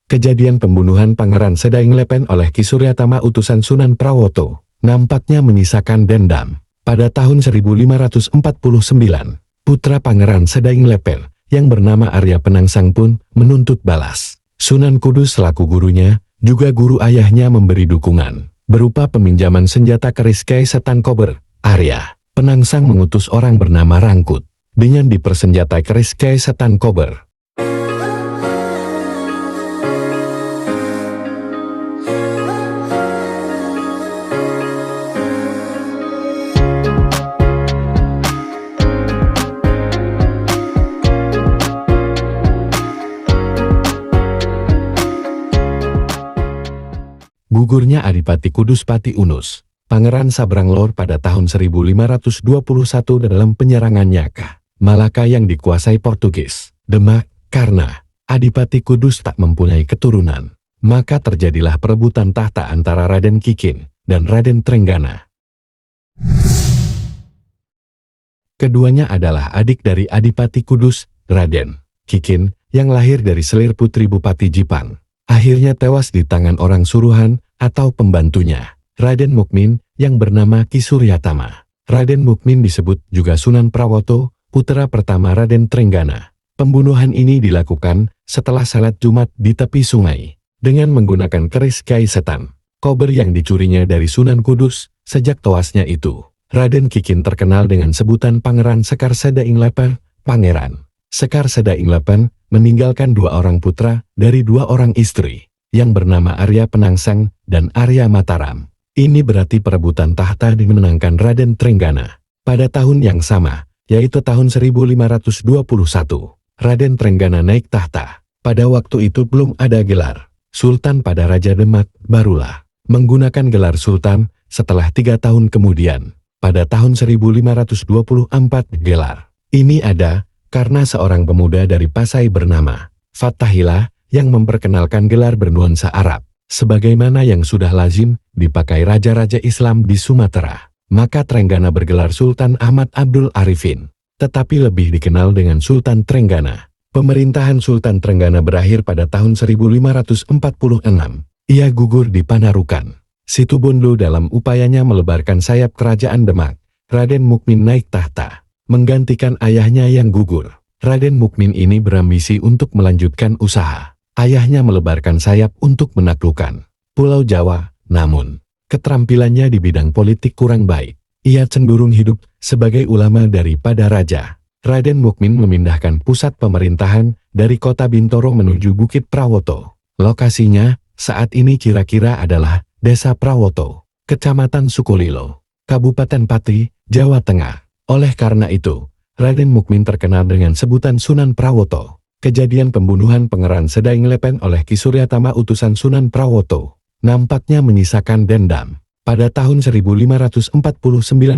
Kejadian pembunuhan Pangeran Sedaing Lepen oleh Ki Suryatama utusan Sunan Prawoto nampaknya menyisakan dendam. Pada tahun 1549, putra Pangeran Sedaing Lepen yang bernama Arya Penangsang pun menuntut balas. Sunan Kudus selaku gurunya, juga guru ayahnya memberi dukungan, berupa peminjaman senjata keris Kyai Setan Kober. Arya Penangsang mengutus orang bernama Rangkut dengan dipersenjatai keris Kyai Setan Kober. Gugurnya Adipati Kudus Pati Unus, Pangeran Sabranglor pada tahun 1521 dalam penyerangannya ke Malaka yang dikuasai Portugis. Demak, karena Adipati Kudus tak mempunyai keturunan, maka terjadilah perebutan tahta antara Raden Kikin dan Raden Trenggana. Keduanya adalah adik dari Adipati Kudus, Raden Kikin, yang lahir dari selir putri Bupati Jipang. Akhirnya tewas di tangan orang suruhan atau pembantunya, Raden Mukmin, yang bernama Ki Suryatama. Raden Mukmin disebut juga Sunan Prawoto, putra pertama Raden Trenggana. Pembunuhan ini dilakukan setelah salat Jumat di tepi sungai, dengan menggunakan keris Kyai Setan Kober yang dicurinya dari Sunan Kudus. Sejak tewasnya itu, Raden Kikin terkenal dengan sebutan Pangeran Sekar Sedaing Lepen. Pangeran Sekar Sedaing Lepen meninggalkan dua orang putra dari dua orang istri, yang bernama Arya Penangsang dan Arya Mataram. Ini berarti perebutan tahta dimenangkan Raden Trenggana. Pada tahun yang sama, yaitu tahun 1521, Raden Trenggana naik tahta. Pada waktu itu belum ada gelar Sultan pada Raja Demak, barulah menggunakan gelar Sultan setelah 3 tahun kemudian. Pada tahun 1524 gelar ini ada karena seorang pemuda dari Pasai bernama Fathahillah yang memperkenalkan gelar bernuansa Arab, sebagaimana yang sudah lazim dipakai raja-raja Islam di Sumatera. Maka Trenggana bergelar Sultan Ahmad Abdul Arifin, tetapi lebih dikenal dengan Sultan Trenggana. Pemerintahan Sultan Trenggana berakhir pada tahun 1546. Ia gugur di Panarukan, Situbondo dalam upayanya melebarkan sayap kerajaan Demak. Raden Mukmin naik tahta, menggantikan ayahnya yang gugur. Raden Mukmin ini berambisi untuk melanjutkan usaha ayahnya melebarkan sayap untuk menaklukkan Pulau Jawa, namun keterampilannya di bidang politik kurang baik. Ia cenderung hidup sebagai ulama daripada raja. Raden Mukmin memindahkan pusat pemerintahan dari kota Bintoro menuju Bukit Prawoto. Lokasinya saat ini kira-kira adalah Desa Prawoto, Kecamatan Sukolilo, Kabupaten Pati, Jawa Tengah. Oleh karena itu, Raden Mukmin terkenal dengan sebutan Sunan Prawoto. Kejadian pembunuhan Pangeran Sedaing Lepen oleh Ki Suryatama utusan Sunan Prawoto nampaknya menyisakan dendam. Pada tahun 1549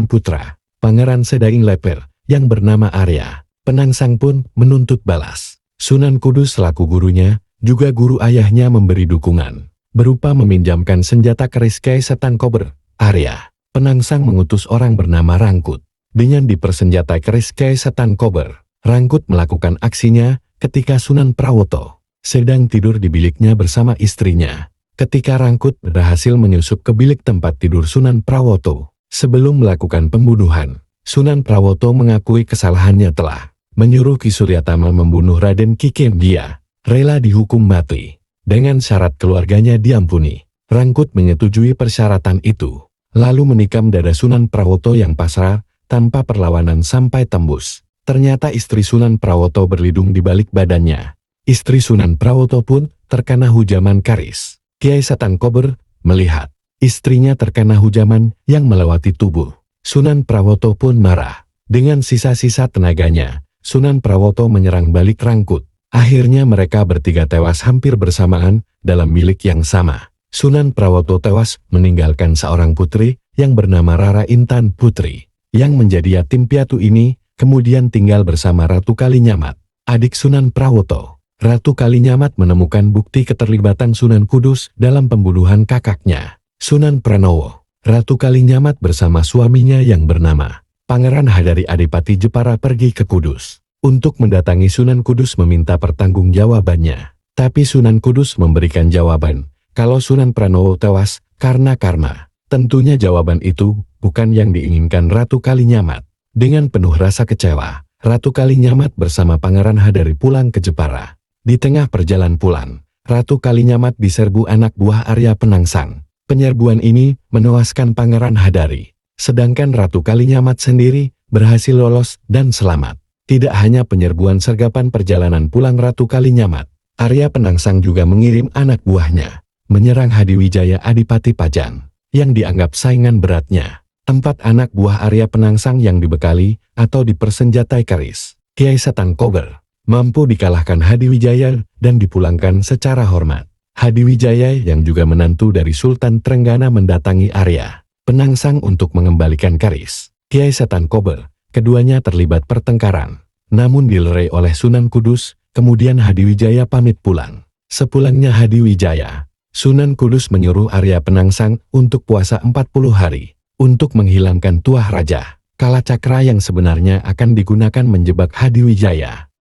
putra Pangeran Sedaing Lepen yang bernama Arya Penangsang pun menuntut balas. Sunan Kudus selaku gurunya, juga guru ayahnya memberi dukungan, berupa meminjamkan senjata keris Kyai Setan Kober. Arya Penangsang mengutus orang bernama Rangkut dengan dipersenjatai keris Kyai Setan Kober. Rangkut melakukan aksinya ketika Sunan Prawoto sedang tidur di biliknya bersama istrinya. Ketika Rangkut berhasil menyusup ke bilik tempat tidur Sunan Prawoto, sebelum melakukan pembunuhan, Sunan Prawoto mengakui kesalahannya telah menyuruh Ki Suryatama membunuh Raden Kikin. Dia rela dihukum mati dengan syarat keluarganya diampuni. Rangkut menyetujui persyaratan itu, lalu menikam dada Sunan Prawoto yang pasrah tanpa perlawanan sampai tembus. Ternyata istri Sunan Prawoto berlindung di balik badannya. Istri Sunan Prawoto pun terkena hujaman karis Kyai Setan Kober. Melihat istrinya terkena hujaman yang melewati tubuh, Sunan Prawoto pun marah. Dengan sisa-sisa tenaganya, Sunan Prawoto menyerang balik Rangkut. Akhirnya mereka bertiga tewas hampir bersamaan dalam bilik yang sama. Sunan Prawoto tewas meninggalkan seorang putri yang bernama Rara Intan Putri, yang menjadi yatim piatu ini kemudian tinggal bersama Ratu Kalinyamat, adik Sunan Prawoto. Ratu Kalinyamat menemukan bukti keterlibatan Sunan Kudus dalam pembunuhan kakaknya, Sunan Pranowo. Ratu Kalinyamat bersama suaminya yang bernama Pangeran Hadari Adipati Jepara pergi ke Kudus untuk mendatangi Sunan Kudus meminta pertanggungjawabannya. Tapi Sunan Kudus memberikan jawaban, kalau Sunan Pranowo tewas karena karma. Tentunya jawaban itu bukan yang diinginkan Ratu Kalinyamat. Dengan penuh rasa kecewa, Ratu Kalinyamat bersama Pangeran Hadari pulang ke Jepara. Di tengah perjalanan pulang, Ratu Kalinyamat diserbu anak buah Arya Penangsang. Penyerbuan ini menewaskan Pangeran Hadari. Sedangkan Ratu Kalinyamat sendiri berhasil lolos dan selamat. Tidak hanya penyerbuan sergapan perjalanan pulang Ratu Kalinyamat, Arya Penangsang juga mengirim anak buahnya menyerang Hadiwijaya Adipati Pajang yang dianggap saingan beratnya. 4 anak buah Arya Penangsang yang dibekali atau dipersenjatai keris Kiai Setan Kober mampu dikalahkan Hadiwijaya dan dipulangkan secara hormat. Hadiwijaya yang juga menantu dari Sultan Trenggana mendatangi Arya Penangsang untuk mengembalikan keris Kiai Setan Kober. Keduanya terlibat pertengkaran, namun dilerai oleh Sunan Kudus. Kemudian Hadiwijaya pamit pulang. Sepulangnya Hadiwijaya, Sunan Kudus menyuruh Arya Penangsang untuk puasa 40 hari untuk menghilangkan tuah raja Kalacakra yang sebenarnya akan digunakan menjebak Hadiwijaya.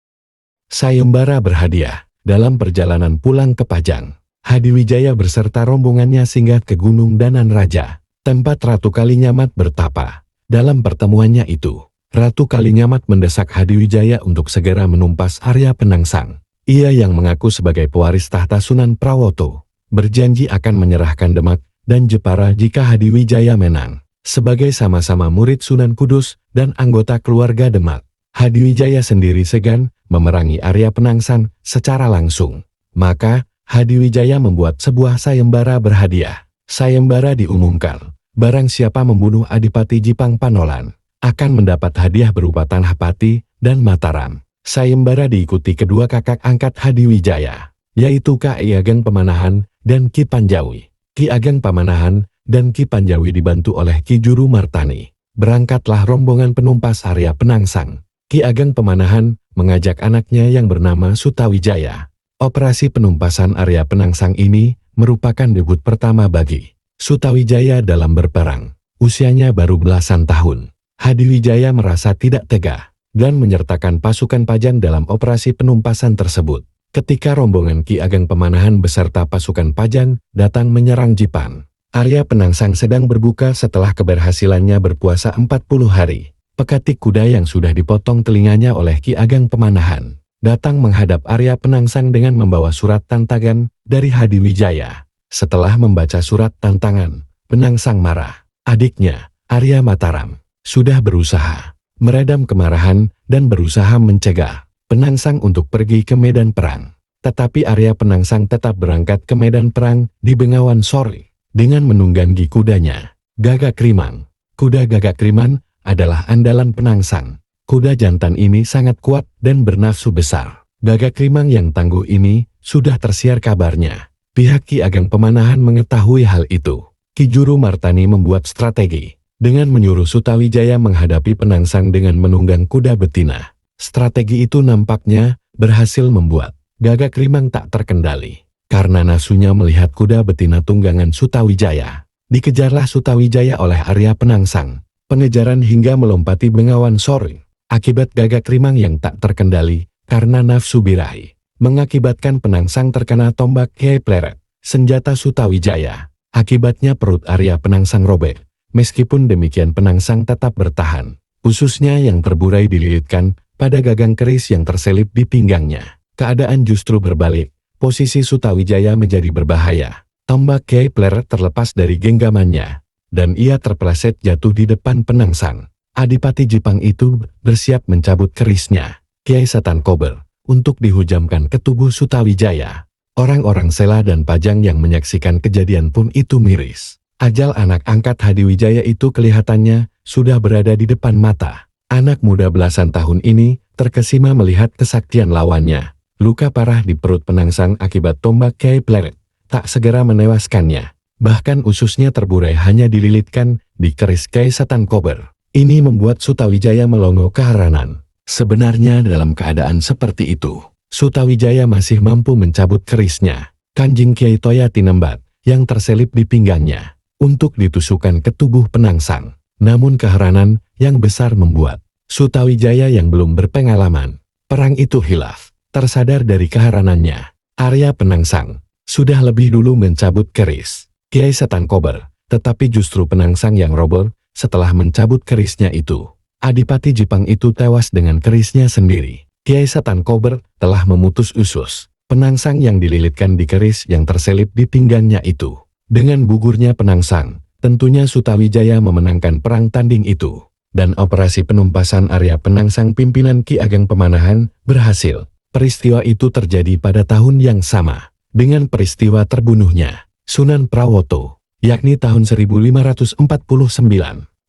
Sayembara berhadiah. Dalam perjalanan pulang ke Pajang, Hadiwijaya beserta rombongannya singgah ke Gunung Danan Raja, tempat Ratu Kalinyamat bertapa. Dalam pertemuannya itu, Ratu Kalinyamat mendesak Hadiwijaya untuk segera menumpas Arya Penangsang. Ia yang mengaku sebagai pewaris tahta Sunan Prawoto, berjanji akan menyerahkan Demak dan Jepara jika Hadiwijaya menang. Sebagai sama-sama murid Sunan Kudus dan anggota keluarga Demak, Hadiwijaya sendiri segan memerangi Arya Penangsang secara langsung. Maka, Hadiwijaya membuat sebuah sayembara berhadiah. Sayembara diumumkan, barang siapa membunuh Adipati Jipang Panolan, akan mendapat hadiah berupa tanah Pati dan Mataram. Sayembara diikuti kedua kakak angkat Hadiwijaya, yaitu Ki Ageng Pamanahan dan Ki Panjawi. Ki Ageng Pamanahan dan Ki Panjawi dibantu oleh Ki Juru Martani. Berangkatlah rombongan penumpas Arya Penangsang. Ki Ageng Pamanahan mengajak anaknya yang bernama Sutawijaya. Operasi penumpasan Arya Penangsang ini merupakan debut pertama bagi Sutawijaya dalam berperang. Usianya baru belasan tahun. Hadiwijaya merasa tidak tega dan menyertakan pasukan Pajang dalam operasi penumpasan tersebut. Ketika rombongan Ki Ageng Pamanahan beserta pasukan Pajang datang menyerang Jipang, Arya Penangsang sedang berbuka setelah keberhasilannya berpuasa 40 hari. Pekatik kuda yang sudah dipotong telinganya oleh Ki Ageng Pamanahan datang menghadap Arya Penangsang dengan membawa surat tantangan dari Hadiwijaya. Setelah membaca surat tantangan, Penangsang marah. Adiknya, Arya Mataram, sudah berusaha meredam kemarahan dan berusaha mencegah Penangsang untuk pergi ke medan perang. Tetapi Arya Penangsang tetap berangkat ke medan perang di Bengawan Sore dengan menunggangi kudanya, Gagak Rimang. Kuda Gagak Rimang adalah andalan Penangsang. Kuda jantan ini sangat kuat dan bernafsu besar. Gagak Rimang yang tangguh ini sudah tersiar kabarnya. Pihak Ki Ageng Pamanahan mengetahui hal itu. Ki Juru Martani membuat strategi dengan menyuruh Sutawijaya menghadapi Penangsang dengan menunggang kuda betina. Strategi itu nampaknya berhasil membuat Gagak Rimang tak terkendali. Karena nafsunya melihat kuda betina tunggangan Sutawijaya, dikejarlah Sutawijaya oleh Arya Penangsang. Pengejaran hingga melompati Bengawan Sore. Akibat Gagak Rimang yang tak terkendali karena nafsu birahi, mengakibatkan Penangsang terkena tombak Kiai Pleret, senjata Sutawijaya. Akibatnya perut Arya Penangsang robek. Meskipun demikian Penangsang tetap bertahan. Ususnya yang terburai dililitkan pada gagang keris yang terselip di pinggangnya. Keadaan justru berbalik. Posisi Sutawijaya menjadi berbahaya. Tombak Kiai Pleret terlepas dari genggamannya, dan ia terpeleset jatuh di depan Penangsang. Adipati Jipang itu bersiap mencabut kerisnya, Kiai Setan Kober, untuk dihujamkan ke tubuh Sutawijaya. Orang-orang Sela dan Pajang yang menyaksikan kejadian pun itu miris. Ajal anak angkat Hadiwijaya itu kelihatannya sudah berada di depan mata. Anak muda belasan tahun ini terkesima melihat kesaktian lawannya. Luka parah di perut Penangsang akibat tombak Kiai Pleret tak segera menewaskannya. Bahkan ususnya terburai hanya dililitkan di keris Kiai Setan Kober. Ini membuat Sutawijaya melongo keheranan. Sebenarnya dalam keadaan seperti itu, Sutawijaya masih mampu mencabut kerisnya, Kanjeng Kiai Toya Tinembat, yang terselip di pinggangnya, untuk ditusukkan ke tubuh Penangsang. Namun keheranan yang besar membuat Sutawijaya yang belum berpengalaman perang itu hilaf, tersadar dari keheranannya. Arya Penangsang sudah lebih dulu mencabut keris Kiai Setan Kober, tetapi justru Penangsang yang roboh setelah mencabut kerisnya itu. Adipati Jipang itu tewas dengan kerisnya sendiri. Kiai Setan Kober telah memutus usus Penangsang yang dililitkan di keris yang terselip di pinggangnya itu. Dengan gugurnya Penangsang, tentunya Sutawijaya memenangkan perang tanding itu. Dan operasi penumpasan Arya Penangsang pimpinan Ki Ageng Pemanahan berhasil. Peristiwa itu terjadi pada tahun yang sama dengan peristiwa terbunuhnya Sunan Prawoto, yakni tahun 1549.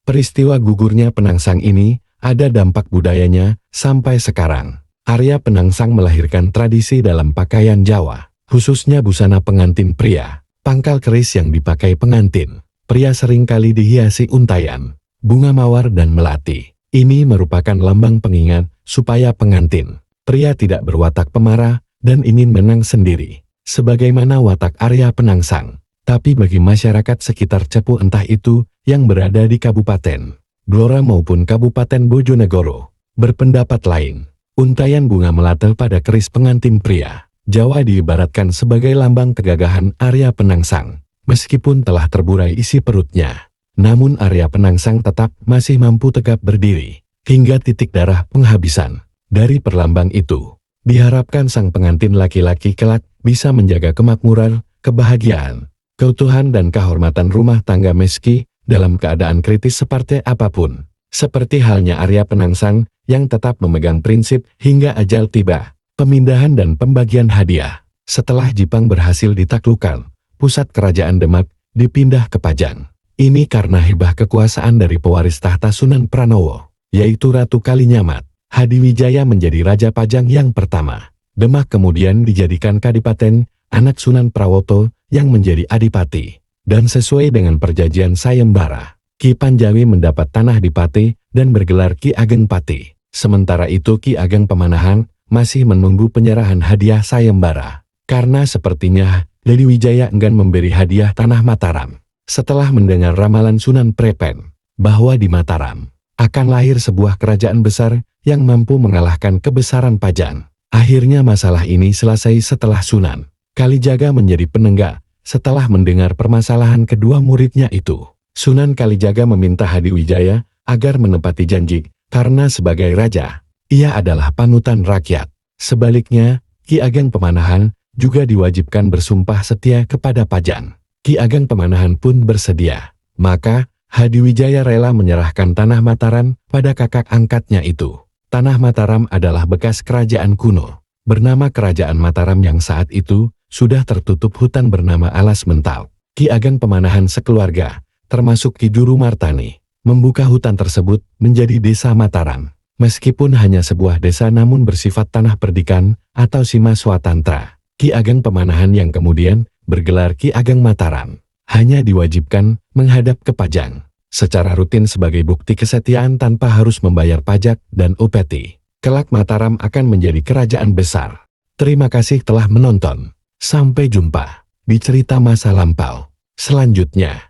Peristiwa gugurnya Penangsang ini ada dampak budayanya sampai sekarang. Arya Penangsang melahirkan tradisi dalam pakaian Jawa, khususnya busana pengantin pria, pangkal keris yang dipakai pengantin. Pria seringkali dihiasi untayan, bunga mawar dan melati. Ini merupakan lambang pengingat supaya pengantin pria tidak berwatak pemarah dan ingin menang sendiri, sebagaimana watak Arya Penangsang. Tapi bagi masyarakat sekitar Cepu entah itu yang berada di Kabupaten Blora maupun Kabupaten Bojonegoro, berpendapat lain. Untayan bunga melati pada keris pengantin pria Jawa diibaratkan sebagai lambang kegagahan Arya Penangsang. Meskipun telah terburai isi perutnya, namun Arya Penangsang tetap masih mampu tegap berdiri hingga titik darah penghabisan. Dari perlambang itu, diharapkan sang pengantin laki-laki kelak bisa menjaga kemakmuran, kebahagiaan, keutuhan dan kehormatan rumah tangga meski dalam keadaan kritis seperti apapun. Seperti halnya Arya Penangsang yang tetap memegang prinsip hingga ajal tiba. Pemindahan dan pembagian hadiah. Setelah Jipang berhasil ditaklukkan, pusat kerajaan Demak dipindah ke Pajang. Ini karena hibah kekuasaan dari pewaris tahta Sunan Pranowo, yaitu Ratu Kalinyamat. Hadiwijaya menjadi Raja Pajang yang pertama. Demak kemudian dijadikan Kadipaten, anak Sunan Prawoto yang menjadi Adipati. Dan sesuai dengan perjanjian sayembara, Ki Panjawi mendapat tanah di Pati dan bergelar Ki Ageng Pati. Sementara itu Ki Ageng Pemanahan masih menunggu penyerahan hadiah sayembara. Karena sepertinya Hadiwijaya enggan memberi hadiah tanah Mataram. Setelah mendengar ramalan Sunan Prepen bahwa di Mataram akan lahir sebuah kerajaan besar yang mampu mengalahkan kebesaran Pajang. Akhirnya masalah ini selesai setelah Sunan Kalijaga menjadi penenggak. Setelah mendengar permasalahan kedua muridnya itu, Sunan Kalijaga meminta Hadiwijaya agar menepati janji, karena sebagai raja, ia adalah panutan rakyat. Sebaliknya, Ki Ageng Pemanahan juga diwajibkan bersumpah setia kepada Pajang. Ki Ageng Pemanahan pun bersedia. Maka, Hadiwijaya rela menyerahkan tanah Mataram pada kakak angkatnya itu. Tanah Mataram adalah bekas kerajaan kuno, bernama Kerajaan Mataram yang saat itu sudah tertutup hutan bernama Alas Mental. Ki Ageng Pemanahan sekeluarga, termasuk Ki Juru Martani, membuka hutan tersebut menjadi Desa Mataram. Meskipun hanya sebuah desa namun bersifat tanah perdikan atau Sima Swatantra. Ki Ageng Pemanahan yang kemudian bergelar Ki Ageng Mataram, hanya diwajibkan menghadap ke Pajang secara rutin sebagai bukti kesetiaan tanpa harus membayar pajak dan upeti. Kelak Mataram akan menjadi kerajaan besar. Terima kasih telah menonton. Sampai jumpa di cerita masa lampau selanjutnya.